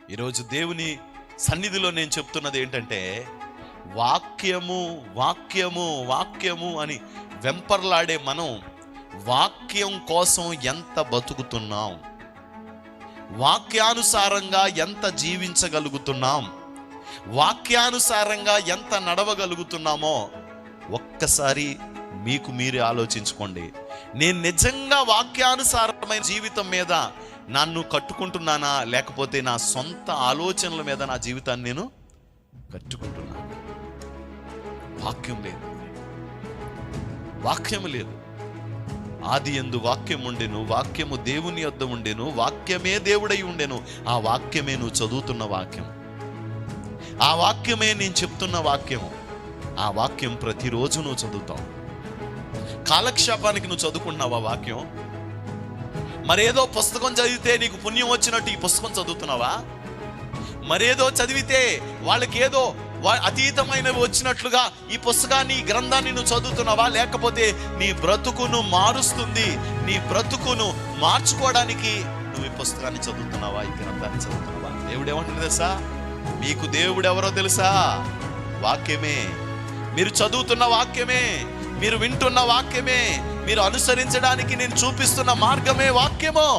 ఈరోజు దేవుని సన్నిధిలో నేను చెప్తున్నది ఏంటంటే, వాక్యము వాక్యము వాక్యము అని వెంపర్లాడే మనం వాక్యం కోసం ఎంత బతుకుతున్నాం, వాక్యానుసారంగా ఎంత జీవించగలుగుతున్నాం, వాక్యానుసారంగా ఎంత నడవగలుగుతున్నామో ఒక్కసారి మీకు మీరే ఆలోచించుకోండి. నేను నిజంగా వాక్యానుసారమైన జీవితం మీద నన్ను కట్టుకుంటున్నానా, లేకపోతే నా సొంత ఆలోచనల మీద నా జీవితాన్ని నేను కట్టుకుంటున్నాను? వాక్యం లేదు, వాక్యము లేదు. ఆది యందు వాక్యం ఉండెను, వాక్యము దేవుని యొద్ద ఉండెను, వాక్యమే దేవుడై ఉండెను. ఆ వాక్యమే నువ్వు చదువుతున్న వాక్యం, ఆ వాక్యమే నేను చెప్తున్న వాక్యము. ఆ వాక్యం ప్రతిరోజు నువ్వు చదువుతావు. కాలక్షేపానికి నువ్వు చదువుకుంటున్నావా వాక్యం? మరేదో పుస్తకం చదివితే నీకు పుణ్యం వచ్చినట్టు ఈ పుస్తకం చదువుతున్నావా? మరేదో చదివితే వాళ్ళకి ఏదో అతీతమైనవి వచ్చినట్లుగా ఈ పుస్తకాన్ని, ఈ గ్రంథాన్ని నువ్వు చదువుతున్నావా? లేకపోతే నీ బ్రతుకును మారుస్తుంది, నీ బ్రతుకును మార్చుకోవడానికి నువ్వు ఈ పుస్తకాన్ని చదువుతున్నావా, ఈ గ్రంథాన్ని చదువుతున్నావా? దేవుడు ఏమంటాడు తెలుసా? మీకు దేవుడు ఎవరో తెలుసా? వాక్యమే. మీరు చదువుతున్న వాక్యమే, మీరు వింటున్న వాక్యమే, మీరు అనుసరించడానికి నేను చూపిస్తున్న మార్గమే వాక్యము.